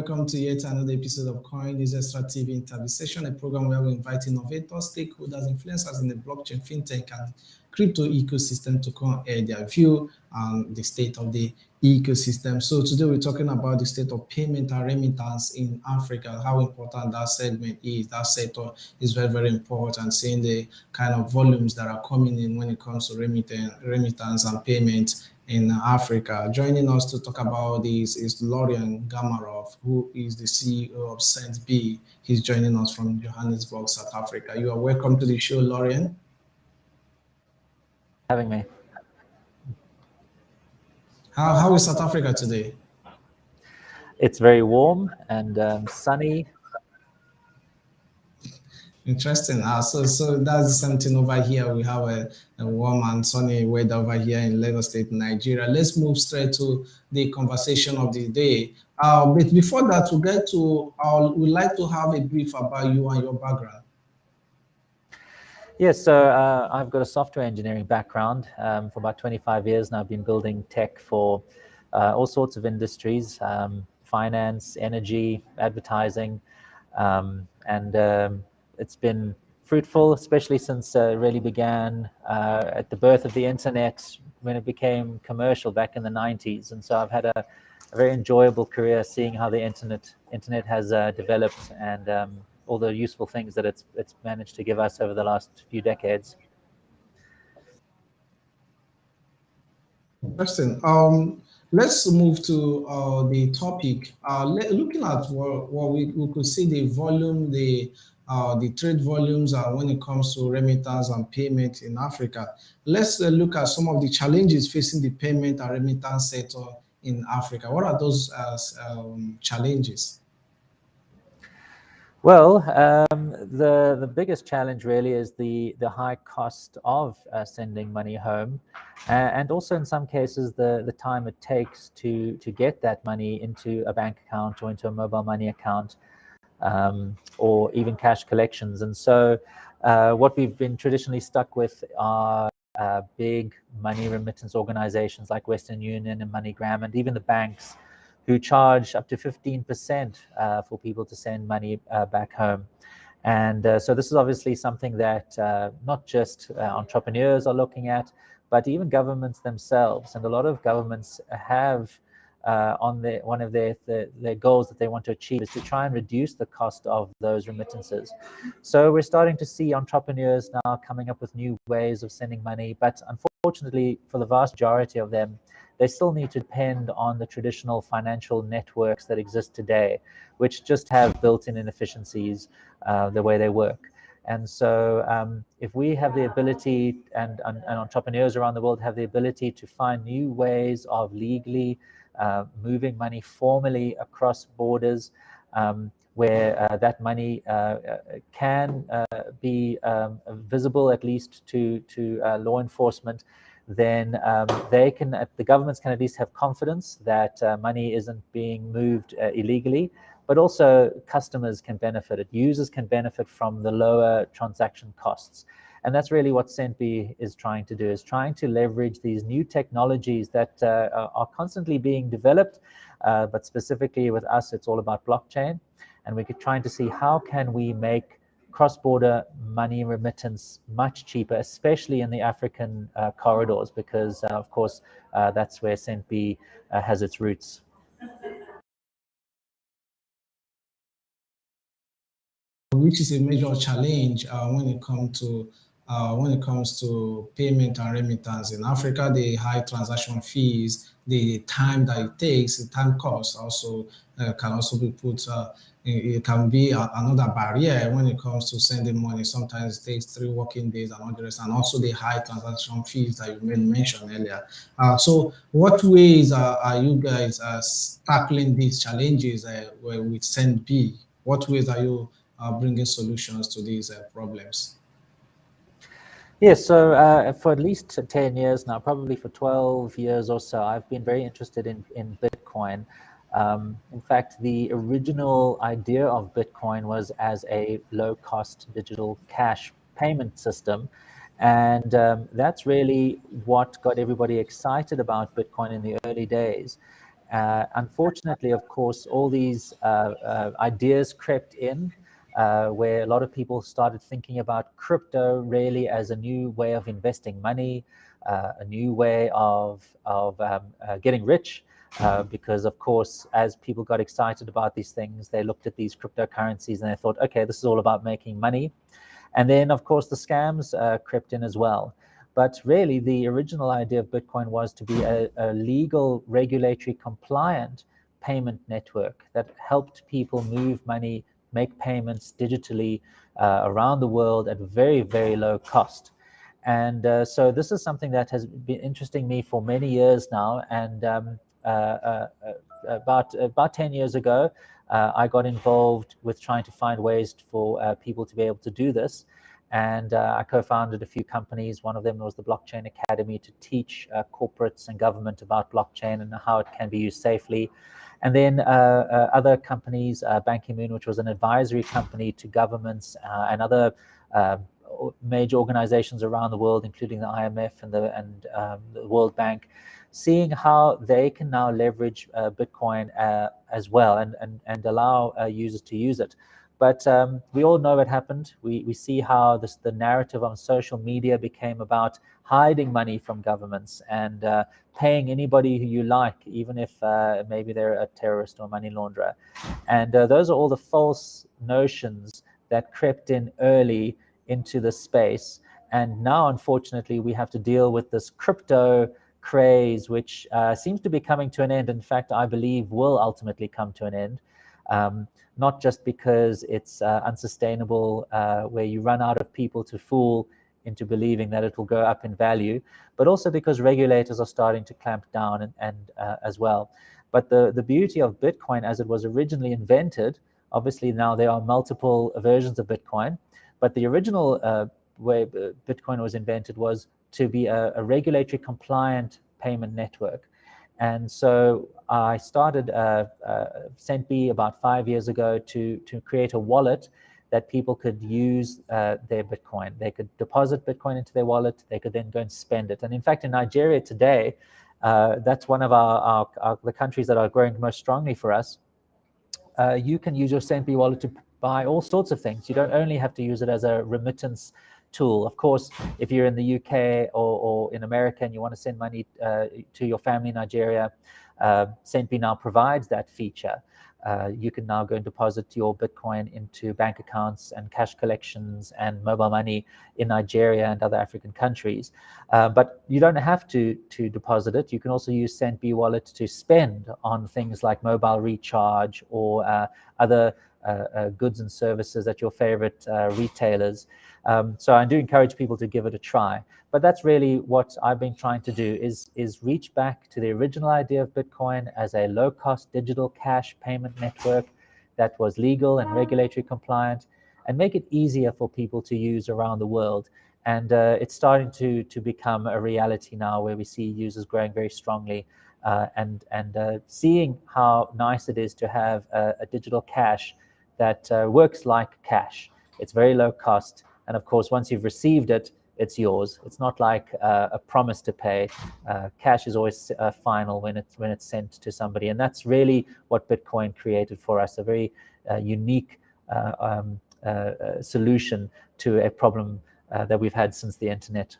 welcome to yet another episode of CoinNewsExtra TV interview session, a program where we invite innovators, stakeholders, influencers in the blockchain, fintech, and crypto ecosystem to come air their view on the state of the ecosystem. So today we're talking about the state of payment and remittance in Africa, how important that segment is. That sector is very, very important, seeing the kind of volumes that are coming in when it comes to remittance and payment in Africa. Joining us to talk about this is Lorien Gamaroff, who is the CEO of CentBee. He's joining us from Johannesburg, South Africa. You are welcome to the show, Lorien. Having me. How is South Africa today? It's very warm and sunny. Interesting. So that's something over here. We have a warm and sunny weather over here in Lagos State, Nigeria. Let's move straight to the conversation of the day. But before that, we'd like to have a brief about you and your background. Yes, so I've got a software engineering background. For about 25 years now, I've been building tech for all sorts of industries, finance, energy, advertising, and it's been fruitful, especially since it really began at the birth of the internet when it became commercial back in the 90s. And so I've had a very enjoyable career seeing how the internet has developed and all the useful things that it's managed to give us over the last few decades. Interesting. Let's move to the topic. Looking at what we could see, the volume, the trade volumes when it comes to remittance and payment in Africa. Let's look at some of the challenges facing the payment and remittance sector in Africa. What are those challenges? Well, the biggest challenge really is the high cost of sending money home, and also in some cases the time it takes to get that money into a bank account or into a mobile money account, or even cash collections. And so what we've been traditionally stuck with are big money remittance organizations like Western Union and MoneyGram, and even the banks, who charge up to 15% for people to send money back home. And so this is obviously something that not just entrepreneurs are looking at, but even governments themselves. And a lot of governments have one of their goals that they want to achieve is to try and reduce the cost of those remittances. So we're starting to see entrepreneurs now coming up with new ways of sending money, but unfortunately for the vast majority of them, they still need to depend on the traditional financial networks that exist today, which just have built-in inefficiencies the way they work. And so if we have the ability, and entrepreneurs around the world have the ability to find new ways of legally moving money formally across borders, where that money can be visible at least to law enforcement, then the governments can at least have confidence that money isn't being moved illegally, but also customers can benefit. Users can benefit from the lower transaction costs. And that's really what CentBee is trying to do, is trying to leverage these new technologies that are constantly being developed, but specifically with us, it's all about blockchain. And we're trying to see how can we make cross-border money remittance much cheaper, especially in the African corridors, because of course that's where CentBee has its roots. Which is a major challenge when it comes to payment and remittance in Africa. The high transaction fees, the time that it takes, the time cost also can also be put. It can be another barrier when it comes to sending money. Sometimes it takes 3 working days and all the rest, and also the high transaction fees that you mentioned earlier. So what ways are you guys tackling these challenges with CentBee? What ways are you bringing solutions to these problems? Yes, so for at least 10 years now, probably for 12 years or so, I've been very interested in Bitcoin. In fact, the original idea of Bitcoin was as a low-cost digital cash payment system. And that's really what got everybody excited about Bitcoin in the early days. Unfortunately, of course, all these ideas crept in, where a lot of people started thinking about crypto really as a new way of investing money, a new way of getting rich. Because of course, as people got excited about these things, they looked at these cryptocurrencies and they thought, okay, this is all about making money. And then, of course, the scams crept in as well. But really, the original idea of Bitcoin was to be a legal, regulatory compliant payment network that helped people move money, make payments digitally around the world at very, very low cost. And so this is something that has been interesting me for many years now. And about 10 years ago, I got involved with trying to find ways for people to be able to do this. And I co-founded a few companies. One of them was the Blockchain Academy, to teach corporates and government about blockchain and how it can be used safely. And then other companies, Ban Ki-moon, which was an advisory company to governments and other major organizations around the world, including the IMF and the World Bank, seeing how they can now leverage Bitcoin as well and allow users to use it. But we all know what happened. We see how the narrative on social media became about hiding money from governments and paying anybody who you like, even if maybe they're a terrorist or money launderer. And those are all the false notions that crept in early into the space. And now, unfortunately, we have to deal with this crypto craze, which seems to be coming to an end. In fact, I believe will ultimately come to an end. Not just because it's unsustainable, where you run out of people to fool into believing that it will go up in value, but also because regulators are starting to clamp down and as well. But the beauty of Bitcoin as it was originally invented, obviously now there are multiple versions of Bitcoin, but the original way Bitcoin was invented was to be a regulatory compliant payment network. And so I started CentBee about 5 years ago to create a wallet that people could use their Bitcoin. They could deposit Bitcoin into their wallet. They could then go and spend it. And in fact, in Nigeria today, that's one of the countries that are growing most strongly for us. You can use your CentBee wallet to buy all sorts of things. You don't only have to use it as a remittance tool. Of course, if you're in the UK or in America and you want to send money to your family in Nigeria, CentBee now provides that feature. You can now go and deposit your Bitcoin into bank accounts and cash collections and mobile money in Nigeria and other African countries. But you don't have to deposit it. You can also use CentBee wallet to spend on things like mobile recharge or other goods and services at your favorite retailers. So I do encourage people to give it a try. But that's really what I've been trying to do is reach back to the original idea of Bitcoin as a low-cost digital cash payment network that was legal and regulatory compliant, and make it easier for people to use around the world. And it's starting to become a reality now, where we see users growing very strongly and seeing how nice it is to have a digital cash that works like cash. It's very low cost. And of course, once you've received it, it's yours. It's not like a promise to pay. Cash is always final when it's sent to somebody, and that's really what Bitcoin created for us, a very unique solution to a problem that we've had since the internet.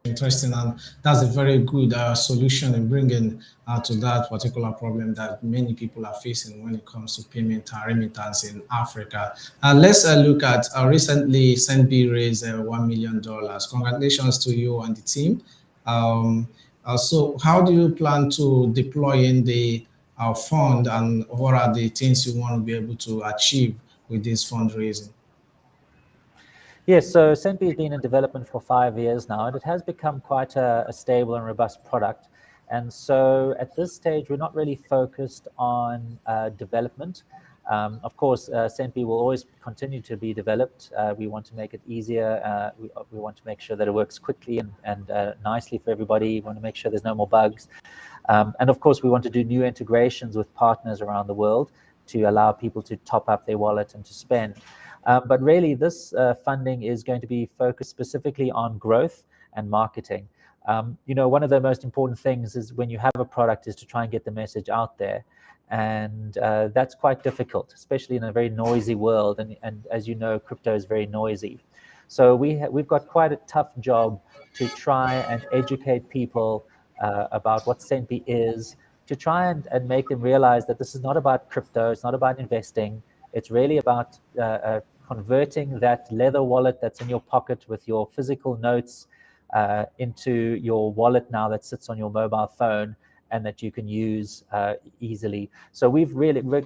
Interesting, and that's a very good solution in bringing to that particular problem that many people are facing when it comes to payment and remittance in Africa. Let's look at recently CentBee raised $1 million. Congratulations to you and the team. So how do you plan to deploy in the fund, and what are the things you want to be able to achieve with this fundraising? Yes, so CentBee has been in development for 5 years now, and it has become quite a stable and robust product. And so at this stage, we're not really focused on development. Of course, CentBee will always continue to be developed. We want to make it easier. We want to make sure that it works quickly and nicely for everybody. We want to make sure there's no more bugs. And of course, we want to do new integrations with partners around the world to allow people to top up their wallet and to spend. But really, this funding is going to be focused specifically on growth and marketing. One of the most important things is when you have a product is to try and get the message out there. And that's quite difficult, especially in a very noisy world. And as you know, crypto is very noisy. So we've got quite a tough job to try and educate people about what CentBee is, to try and make them realize that this is not about crypto, it's not about investing, it's really about converting that leather wallet that's in your pocket with your physical notes into your wallet now that sits on your mobile phone and that you can use easily. So we've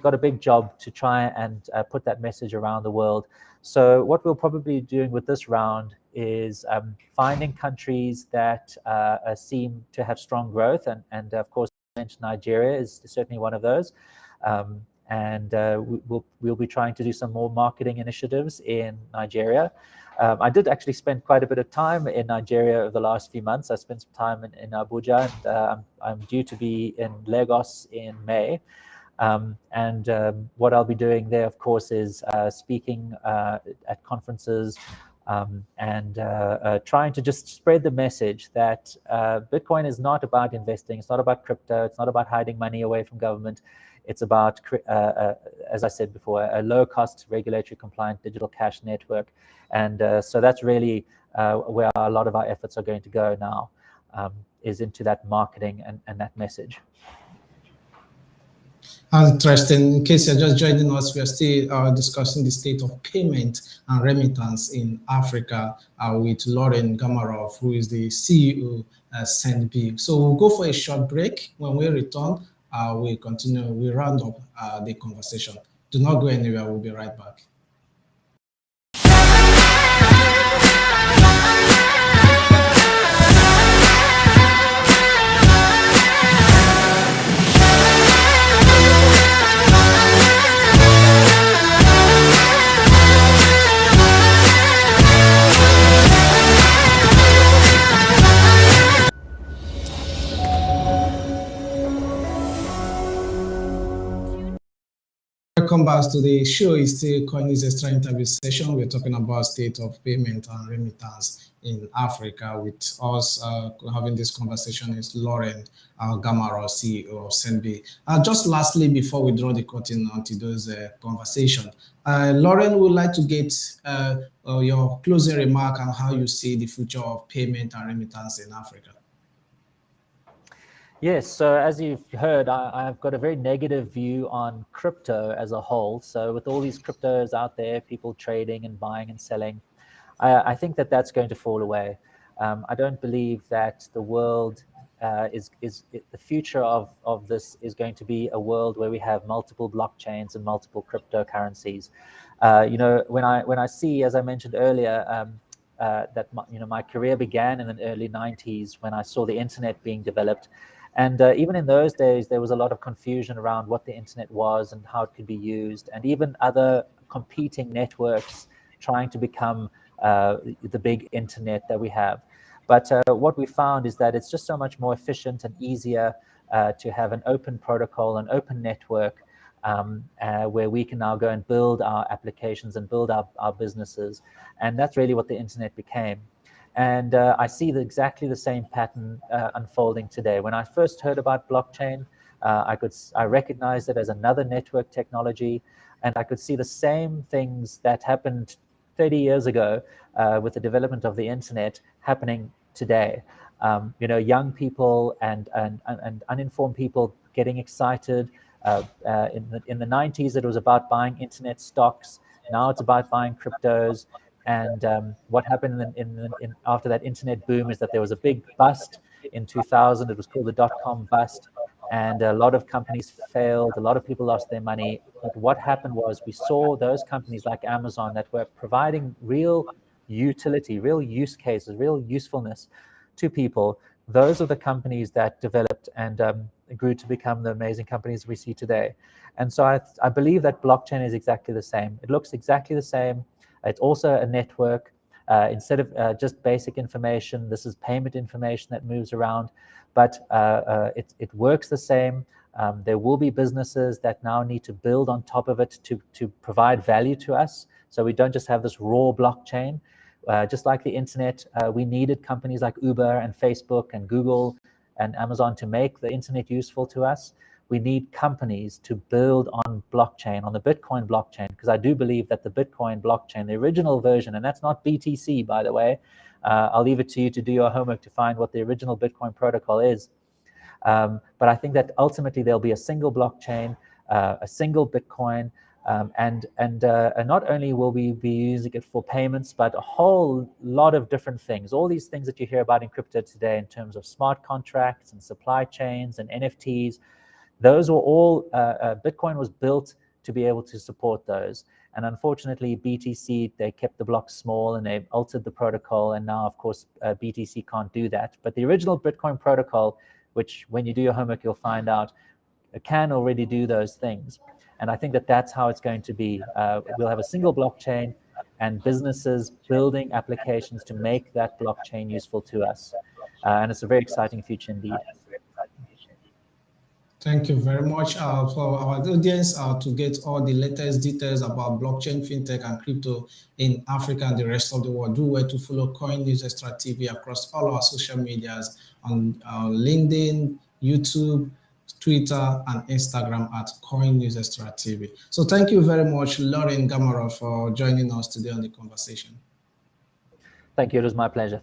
got a big job to try and put that message around the world. So what we'll probably be doing with this round is finding countries that seem to have strong growth, and of course, I mentioned Nigeria is certainly one of those. And we'll be trying to do some more marketing initiatives in Nigeria. I did actually spend quite a bit of time in Nigeria over the last few months. I spent some time in Abuja, and I'm due to be in Lagos in May. What I'll be doing there, of course, is speaking at conferences and trying to just spread the message that Bitcoin is not about investing, it's not about crypto, it's not about hiding money away from government. It's about, as I said before, a low-cost, regulatory compliant digital cash network. And so that's really where a lot of our efforts are going to go now, is into that marketing and that message. Interesting. In case you're just joining us, we are still discussing the state of payment and remittance in Africa with Lorien Gamaroff, who is the CEO at CentBee. So we'll go for a short break. When we return, we'll continue, we'll round up the conversation. Do not go anywhere. We'll be right back. Welcome back to the show. It's still CoinNewsExtra interview session. We're talking about state of payment and remittance in Africa. With us having this conversation is Lorien Gamaroff, CEO of CentBee. Just lastly, before we draw the curtain onto those conversation, Lorien would like to get your closing remark on how you see the future of payment and remittance in Africa. Yes, so as you've heard, I've got a very negative view on crypto as a whole. So with all these cryptos out there, people trading and buying and selling, I think that that's going to fall away. I don't believe that the world the future of this is going to be a world where we have multiple blockchains and multiple cryptocurrencies. When I see, as I mentioned earlier, that my career began in the early 90s when I saw the internet being developed. And even in those days, there was a lot of confusion around what the internet was and how it could be used, and even other competing networks trying to become the big internet that we have. But what we found is that it's just so much more efficient and easier to have an open protocol, an open network, where we can now go and build our applications and build our businesses. And that's really what the internet became. And I see exactly the same pattern unfolding today. When I first heard about blockchain, I recognized it as another network technology, and I could see the same things that happened 30 years ago with the development of the internet happening today. Young people and uninformed people getting excited. In the 90s, it was about buying internet stocks. Now it's about buying cryptos. And what happened after that internet boom is that there was a big bust in 2000. It was called the dot-com bust. And a lot of companies failed. A lot of people lost their money. But what happened was we saw those companies like Amazon that were providing real utility, real use cases, real usefulness to people. Those are the companies that developed and grew to become the amazing companies we see today. And so I believe that blockchain is exactly the same. It looks exactly the same. It's also a network. Instead of just basic information, this is payment information that moves around, but it works the same. There will be businesses that now need to build on top of it to provide value to us. So we don't just have this raw blockchain. Just like the internet, we needed companies like Uber and Facebook and Google and Amazon to make the internet useful to us. We need companies to build on blockchain, on the Bitcoin blockchain, because I do believe that the Bitcoin blockchain, the original version, and that's not BTC, by the way, I'll leave it to you to do your homework to find what the original Bitcoin protocol is. But I think that ultimately there'll be a single blockchain, a single Bitcoin, and not only will we be using it for payments, but a whole lot of different things. All these things that you hear about in crypto today in terms of smart contracts and supply chains and NFTs, those were all, Bitcoin was built to be able to support those. And unfortunately, BTC, they kept the blocks small and they altered the protocol. And now, of course, BTC can't do that. But the original Bitcoin protocol, which when you do your homework, you'll find out, can already do those things. And I think that that's how it's going to be. We'll have a single blockchain and businesses building applications to make that blockchain useful to us. And it's a very exciting future indeed. Thank you very much for our audience to get all the latest details about blockchain, fintech, and crypto in Africa and the rest of the world. Do well to follow CoinNewsExtra TV across all our social medias on LinkedIn, YouTube, Twitter, and Instagram at CoinNewsExtra TV. So thank you very much, Lorien Gamaroff, for joining us today on the conversation. Thank you. It was my pleasure.